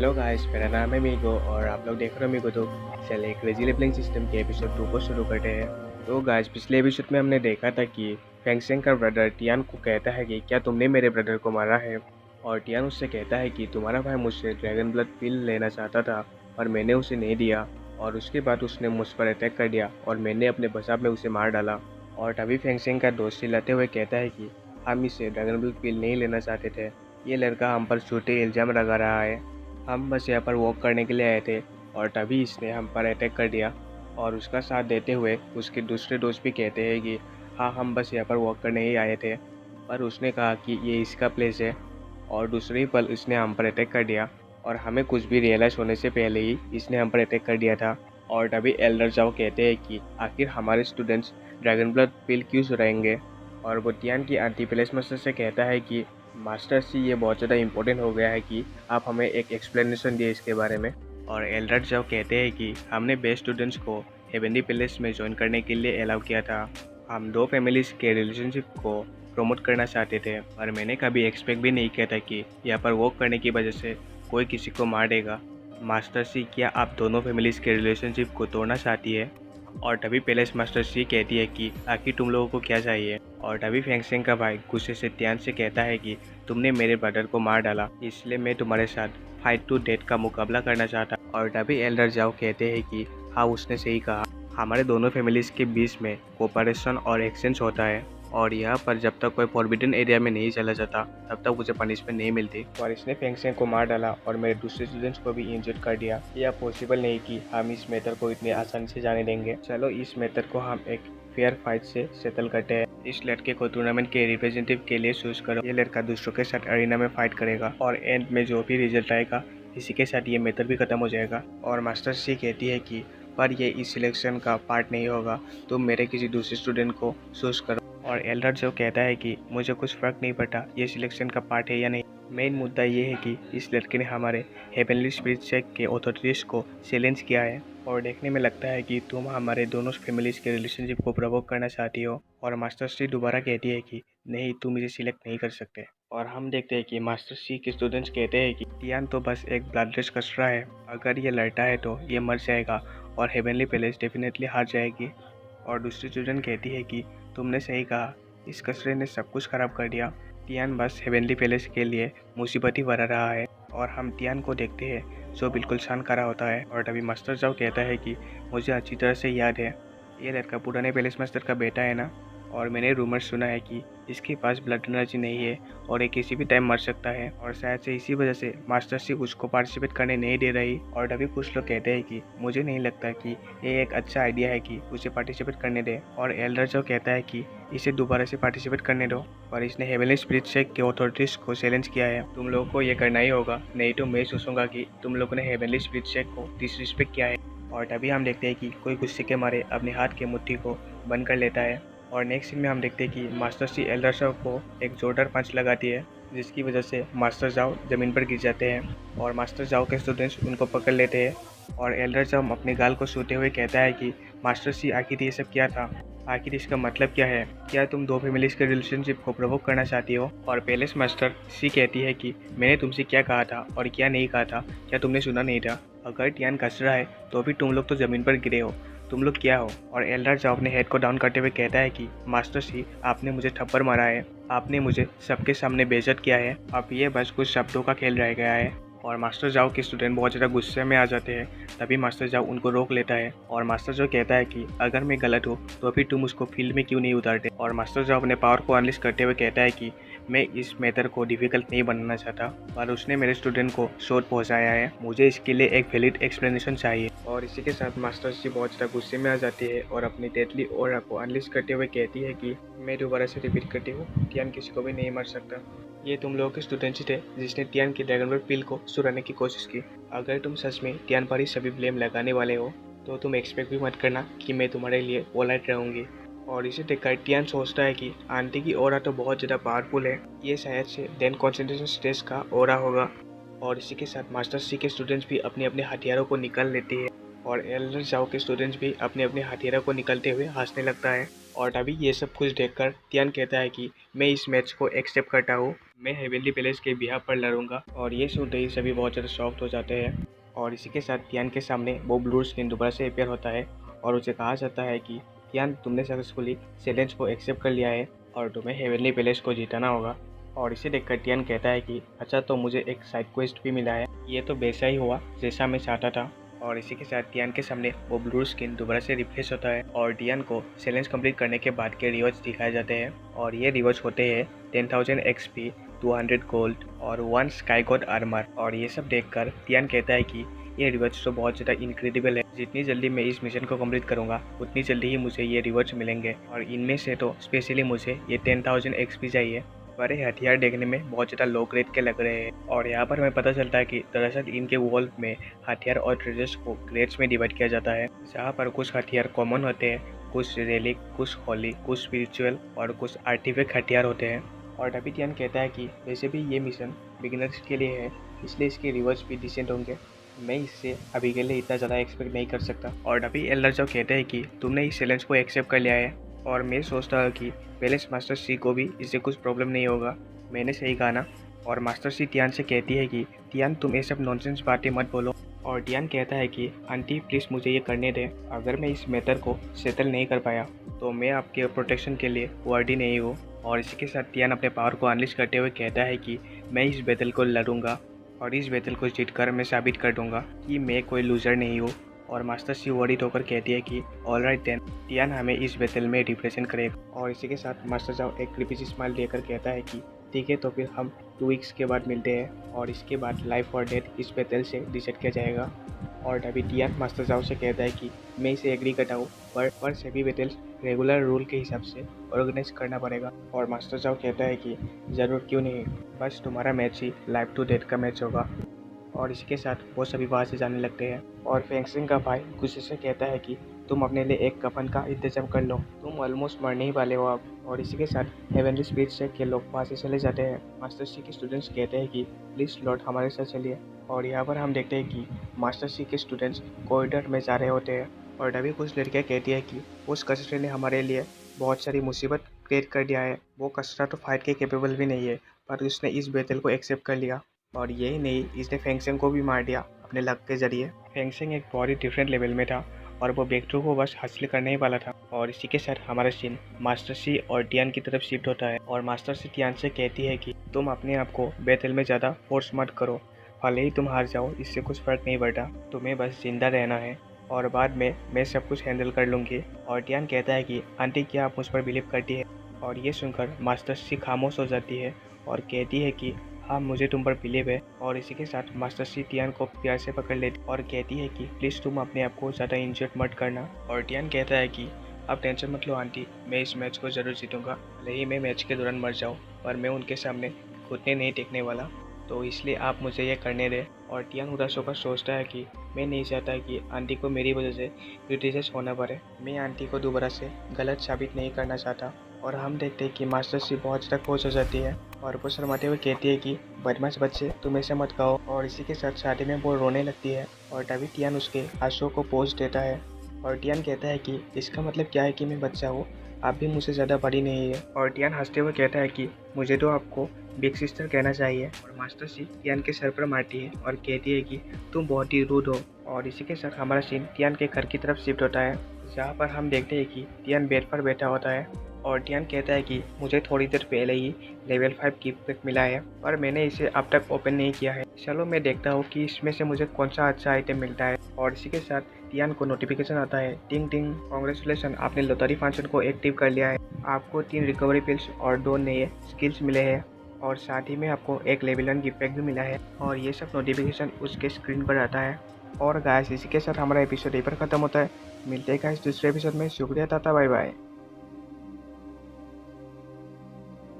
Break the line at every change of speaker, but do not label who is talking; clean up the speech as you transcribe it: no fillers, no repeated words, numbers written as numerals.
Hello guys, मेरा नाम है मीगो और आप लोग देख रहे हो मीगो। तो चलिए क्रेजी लेबलिंग सिस्टम के एपिसोड 2 को शुरू करते हैं। तो गाइस, पिछले एपिसोड में हमने देखा था कि फेंगसेंग का ब्रदर टियान को कहता है कि क्या तुमने मेरे ब्रदर को मारा है। और टियान उससे कहता है कि तुम्हारा भाई मुझसे ड्रैगन ब्लड पिल लेना चाहता था और मैंने उसे नहीं दिया, और उसके बाद उसने मुझ पर अटैक कर दिया और मैंने अपने बचाव में उसे मार डाला। और तभी फेंगसेंग का दोस्त चिल्लाते हुए कहता है कि हम इसे ड्रैगन ब्लड पिल नहीं लेना चाहते थे, ये लड़का हम पर झूठे इल्ज़ाम लगा रहा है। हम बस यहाँ पर वॉक करने के लिए आए थे और तभी इसने हम पर अटैक कर दिया। और उसका साथ देते हुए उसके दूसरे दोस्त भी कहते हैं कि हाँ, हम बस यहाँ पर वॉक करने ही आए थे, पर उसने कहा कि ये इसका प्लेस है। और दूसरे ही पल इसने हम पर अटैक कर दिया और हमें कुछ भी रियलाइज़ होने से पहले ही इसने हम पर अटैक कर दिया था। और तभी एल्डर जाओ कहते हैं कि आखिर हमारे स्टूडेंट्स ड्रैगन ब्लड पिल क्यों चुराएंगे। और वो टियान की आंटी प्लेस मास्टर से कहता है कि मास्टर सी, ये बहुत ज़्यादा इंपॉर्टेंट हो गया है कि आप हमें एक एक्सप्लेनेशन दिए इसके बारे में। और एल्डर जाओ कहते हैं कि हमने बेस्ट स्टूडेंट्स को हेवनली पैलेस में ज्वाइन करने के लिए अलाउ किया था। हम दो फैमिलीज़ के रिलेशनशिप को प्रमोट करना चाहते थे, और मैंने कभी एक्सपेक्ट भी नहीं किया था कि यहाँ पर वॉक करने की वजह से कोई किसी को मार देगा। मास्टर सी, क्या आप दोनों फैमिलीज़ के रिलेशनशिप को तोड़ना चाहती है। और तभी पैलेस मास्टर सी कहती है कि आखिर तुम लोगों को क्या चाहिए। और तभी फेंगसेंग का भाई गुस्से से टियान से कहता है कि तुमने मेरे ब्रदर को मार डाला, इसलिए मैं तुम्हारे साथ फाइट टू डेथ का मुकाबला करना चाहता। और तभी एल्डर जाओ कहते हैं कि हाँ, उसने सही कहा, हमारे दोनों फैमिलीज़ के बीच में कोऑपरेशन और एक्सचेंज होता है, और यहाँ पर जब तक कोई फॉरबिडन एरिया में नहीं चला जाता तब तक मुझे पनिशमेंट नहीं मिलती। और इसने फेंगसेंग को मार डाला और मेरे दूसरे स्टूडेंट्स को भी इंजर्ड कर दिया। यह पॉसिबल नहीं कि हम इस मैटर को इतनी आसानी से जाने देंगे। चलो इस मैटर को हम एक फेयर फाइट से सेटल करते हैं। इस लड़के को टूर्नामेंट के रिप्रेजेंटेटिव के लिए चूज करो। ये लड़का दूसरों के साथ अरीना में फाइट करेगा और एंड में जो भी रिजल्ट आएगा इसी के साथ ये मैटर भी खत्म हो जाएगा। और मास्टर सी कहती है कि पर ये इस सिलेक्शन का पार्ट नहीं होगा, तुम मेरे किसी दूसरे स्टूडेंट को चूज करो। और एल्डर जो कहता है कि मुझे कुछ फ़र्क नहीं पड़ता ये सिलेक्शन का पार्ट है या नहीं, मेन मुद्दा ये है कि इस लड़के ने हमारे हेवनली स्पिरिट चेक के अथॉरिटीज़ को चैलेंज किया है। और देखने में लगता है कि तुम हमारे दोनों फैमिलीज़ के रिलेशनशिप को प्रवोक करना चाहती हो। और मास्टर सी दोबारा कहती है कि नहीं, तुम मुझे सिलेक्ट नहीं कर सकते। और हम देखते हैं कि मास्टर सी के स्टूडेंट्स कहते हैं कि टियान तो बस एक ब्लडलेस कचरा है, अगर ये लड़ता है तो ये मर जाएगा और हेवनली पैलेस डेफिनेटली हार जाएगी। और दूसरी स्टूडेंट कहती है कि तुमने सही कहा, इस कचरे ने सब कुछ खराब कर दिया। टियान बस हेवनली पैलेस के लिए मुसीबत ही बना रहा है। और हम टियान को देखते हैं जो बिल्कुल शांत खड़ा होता है। और तभी मास्टर जाओ कहता है कि मुझे अच्छी तरह से याद है, ये लड़का पुराने पैलेस मास्टर का बेटा है ना, और मैंने रूमर सुना है कि इसके पास ब्लड एनर्जी नहीं है और ये किसी भी टाइम मर सकता है, और शायद से इसी वजह से मास्टर सी उसको पार्टिसिपेट करने नहीं दे रही। और तभी कुछ लोग कहते हैं कि मुझे नहीं लगता कि ये एक अच्छा आइडिया है कि उसे पार्टिसिपेट करने दे। और एल्डर जो कहता है कि इसे दोबारा से पार्टिसिपेट करने दो, और इसने हेवनली स्पिरिट चेक के अथॉरिटीज को चैलेंज किया है, तुम लोगों को ये करना ही होगा, नहीं तो मैं सोचूंगा कि तुम लोगों ने हेवनली स्पिरिट चेक को डिसरिस्पेक्ट किया है। और तभी हम देखते हैं कि कोई गुस्से के मारे अपने हाथ के मुट्ठी को बंद कर लेता है। और नेक्स्ट सीन में हम देखते हैं कि मास्टर सी एल्डर जाओ को एक जोरदार पंच लगाती है, जिसकी वजह से मास्टर जाओ ज़मीन पर गिर जाते हैं। और मास्टर जाओ के स्टूडेंट्स उनको पकड़ लेते हैं। और एल्डर जाओ अपने गाल को छूते हुए कहता है कि मास्टर सी, आखिर ये सब क्या था, आखिर इसका मतलब क्या है, क्या तुम दो फैमिलीज के रिलेशनशिप को प्रवोक करना चाहती हो। और पैलेस मास्टर सी कहती है कि मैंने तुमसे क्या कहा था और क्या नहीं कहा था, क्या तुमने सुना नहीं था, अगर टियान कचरा है तो भी तुम लोग तो ज़मीन पर गिरे हो, तुम लोग क्या हो। और एल्डर जाओ अपने हेड को डाउन करते हुए कहता है कि मास्टर सी, आपने मुझे थप्पड़ मारा है, आपने मुझे सबके सामने बेइज्जत किया है, अब ये बस कुछ शब्दों का खेल रह गया है। और मास्टर जाओ के स्टूडेंट बहुत ज़्यादा गुस्से में आ जाते हैं। तभी मास्टर जाओ उनको रोक लेता है। और मास्टर जाओ कहता है कि अगर मैं गलत हूँ तो फिर तुम उसको फील्ड में क्यों नहीं उतारते। और मास्टर जाओ अपने पावर को अनलिस्ट करते हुए कहता है कि मैं इस मेथड को डिफ़िकल्ट नहीं बनाना चाहता, पर उसने मेरे स्टूडेंट को चोट पहुँचाया है, मुझे इसके लिए एक वैलिड एक्सप्लेनेशन चाहिए। और इसी के साथ मास्टर जी बहुत ज़्यादा गुस्से में आ जाती है और अपनी डेडली ऑरा को अनलिस्ट करते हुए कहती है कि मैं दोबारा से रिपीट करती हूँ, टियान किसी को भी नहीं मार सकता। ये तुम लोगों के स्टूडेंट्स थे जिसने टियान की ड्रैगन ब्लड पिल को चुराने की कोशिश की। अगर तुम सच में टियान पर ही सभी ब्लेम लगाने वाले हो तो तुम एक्सपेक्ट भी मत करना कि मैं तुम्हारे लिए पोलाइट रहूँगी। और इसे देखकर टियान सोचता है कि आंटी की ऑरा तो बहुत ज़्यादा पावरफुल है, ये शायद से देन कॉन्सेंट्रेशन स्टेज का ऑरा होगा। और इसी के साथ मास्टर सी के स्टूडेंट्स भी अपने अपने हथियारों को निकाल लेते हैं। और एल्डर जाओ के स्टूडेंट्स भी अपने अपने हथियारों को निकलते हुए हंसने लगता है। और तभी ये सब कुछ देखकर टियान कहता है कि मैं इस मैच को एक्सेप्ट करता हूँ, मैं हेवेनली पैलेस के बिहाफ पर लड़ूंगा। और ये सुनते ही सभी बहुत ज़्यादा शॉक्ड हो जाते हैं। और इसी के साथ टियान के सामने वो ब्लू स्किन दोबारा से अपेयर होता है और उसे कहा जाता है कि टियान, तुमने सक्सेसफुली चैलेंज को एक्सेप्ट कर लिया है और तुम्हें हेवेनली पैलेस को जीतना होगा। और इसे देखकर टियान कहता है कि अच्छा, तो मुझे एक साइड क्वेस्ट भी मिला है। ये तो वैसा ही हुआ जैसा मैं चाहता था। और इसी के साथ टियान के सामने वो ब्लू स्किन दोबारा से रिफ्रेश होता है और टियान को चैलेंज कंप्लीट करने के बाद के रिवॉर्ड्स दिखाए जाते हैं। और ये रिवॉर्ड्स होते हैं 10,000 XP, 200 गोल्ड और 1 स्काई गॉड आर्मर। और ये सब देखकर टियान कहता है कि ये रिवॉर्ड्स तो बहुत ज़्यादा इनक्रेडिबल है। जितनी जल्दी मैं इस मिशन को कंप्लीट करूँगा उतनी जल्दी ही मुझे ये रिवॉर्ड्स मिलेंगे। और इनमें से तो स्पेशली मुझे ये 10,000 XP चाहिए। पर ये हथियार देखने में बहुत ज़्यादा लो ग्रेड के लग रहे हैं। और यहाँ पर हमें पता चलता है कि दरअसल इनके वॉल्व में हथियार और ट्रेजर्स को ग्रेड्स में डिवाइड किया जाता है, जहाँ पर कुछ हथियार कॉमन होते हैं, कुछ रेलिक, कुछ होली, कुछ स्पिरिचुअल और कुछ आर्टिफैक्ट हथियार होते हैं। और अभी टियान कहता है कि वैसे भी ये मिशन बिगिनर्स के लिए है, इसलिए इसके रिवॉर्ड्स भी डिसेंट होंगे। मैं इससे अभी के लिए इतना ज़्यादा एक्सपेक्ट नहीं कर सकता। और अभी एल्डर जो कहते हैं कि तुमने इस चैलेंज को एक्सेप्ट कर लिया है। और मैं सोचता हूँ कि पैलेस मास्टर सी को भी इससे कुछ प्रॉब्लम नहीं होगा। मैंने सही कहा ना। और मास्टर सी टियान से कहती है कि टियान, तुम ये सब नॉनसेंस बातें मत बोलो। और टियान कहता है कि आंटी प्लीज़ मुझे ये करने दें। अगर मैं इस मैटर को सेटल नहीं कर पाया तो मैं आपके प्रोटेक्शन के लिए वर्दी नहीं हूँ। और इसी के साथ टियान अपने पावर को अनलिश करते हुए कहता है कि मैं इस बैटल को लड़ूंगा और इस बैटल को जीतकर मैं साबित कर दूंगा कि मैं कोई लूज़र नहीं हूँ। और मास्टर सी वरीड होकर कहती है कि ऑलराइट देन, टियान हमें इस बैटल में रिप्रेजेंट करेगा। और इसी के साथ मास्टर जाओ एक क्रिपी सी स्माइल देकर कहता है कि ठीक है, तो फिर हम 2 वीक्स के बाद मिलते हैं और इसके बाद लाइफ और डेथ इस बैटल से डिसाइड किया जाएगा। और अभी टियान मास्टर जाओ से कहता है कि मैं इसे एग्री करता हूँ, पर सभी बैटल्स रेगुलर रूल के हिसाब से ऑर्गेनाइज करना पड़ेगा। और मास्टर जाओ कहता है कि ज़रूर, क्यों नहीं, बस तुम्हारा मैच ही लाइफ टू डेथ का मैच होगा। और इसके साथ वो सभी वहाँ से जाने लगते हैं। और फेंगसिंग का भाई गुस्से से कहता है कि तुम अपने लिए एक कफन का इंतजाम कर लो, तुम ऑलमोस्ट मरने ही वाले हो अब। और इसी के साथ हेवनली स्पीड से के लोग वहाँ से चले जाते हैं। मास्टर सी के स्टूडेंट्स कहते हैं कि प्लीज़ लॉर्ड हमारे साथ चलिए। और यहाँ पर हम देखते हैं कि मास्टर सी के स्टूडेंट्स कॉरिडोर में जा रहे होते हैं। और अभी कुछ लड़कियाँ कहती है कि उस कचरे ने हमारे लिए बहुत सारी मुसीबत क्रिएट कर दिया है। वो कचरा तो फाइट के कैपेबल भी नहीं है, पर उसने इस बैटल को एक्सेप्ट कर लिया। और यही नहीं, इसने फेंगसेंग को भी मार दिया अपने लक के जरिए। फेंगसेंग एक बहुत ही डिफरेंट लेवल में था और वो ब्रेक थ्रू को बस हासिल करने ही वाला था। और इसी के साथ हमारा सीन मास्टर सी और टियान की तरफ शिफ्ट होता है। और मास्टर सी टियान से कहती है कि तुम अपने आप को बैटल में ज़्यादा फोर्स मत करो, भले ही तुम हार जाओ इससे कुछ फ़र्क नहीं पड़ता, तुम्हें बस जिंदा रहना है और बाद में मैं सब कुछ हैंडल कर लूँगी। और टियान कहता है कि आंटी, क्या आप मुझ पर बिलीव करती है? और ये सुनकर मास्टर सी खामोश हो जाती है और कहती है कि हाँ, मुझे तुम पर बिलीव है। और इसी के साथ मास्टर सी टियान को प्यार से पकड़ लेती और कहती है कि प्लीज़ तुम अपने आप को ज़्यादा इंजर्ड मत करना। और टियान कहता है कि आप टेंशन मत लो आंटी, मैं इस मैच को ज़रूर जीतूंगा, भले ही मैं मैच के दौरान मर जाऊँ, पर मैं उनके सामने घुटने नहीं टेकने वाला, तो इसलिए आप मुझे ये करने दें। और टियान उदास होकर सोचता है कि मैं नहीं चाहता कि आंटी को मेरी वजह से क्रिटिसाइज होना पड़े, मैं आंटी को दोबारा से गलत साबित नहीं करना चाहता। और हम देखते हैं कि मास्टर सी बहुत ज़्यादा खुश हो जाती है और वो शर्माते हुए कहती है कि बदमाश बच्चे, तुम ऐसे मत कहो। और इसी के साथ शादी में वो रोने लगती है और तभी टियान उसके आंसुओं को पोंछ देता है। और टियान कहता है कि इसका मतलब क्या है कि मैं बच्चा हूँ, आप भी मुझसे ज़्यादा बड़ी नहीं है। और टियान हंसते हुए कहता है कि मुझे तो आपको बिग सिस्टर कहना चाहिए। और मास्टर सी टियान के सर पर मारती है और कहती है कि तुम बहुत ही रूड हो। और इसी के साथ हमारा सीन टियान के घर की तरफ शिफ्ट होता है, जहाँ पर हम देखते हैं कि टियान बेड पर बैठा होता है। और टियान कहता है कि मुझे थोड़ी देर पहले ही लेवल 5 की पैक मिला है, पर मैंने इसे अब तक ओपन नहीं किया है। चलो मैं देखता हूँ कि इसमें से मुझे कौन सा अच्छा आइटम मिलता है। और इसी के साथ टियान को नोटिफिकेशन आता है, टिंग टिंग, कांग्रेचुलेसन, आपने लॉटरी फंक्शन को एक्टिव कर लिया है, आपको 3 रिकवरी पिल्स और 2 नए स्किल्स मिले हैं और साथ ही में आपको एक लेवल 1 गिफ्ट पैक भी मिला है। और ये सब नोटिफिकेशन उसके स्क्रीन पर आता है। और गाइस, इसी के साथ हमारा एपिसोड यहीं पर खत्म होता है। मिलते हैं गाइस दूसरे एपिसोड में। शुक्रिया, टाटा, बाय बाय।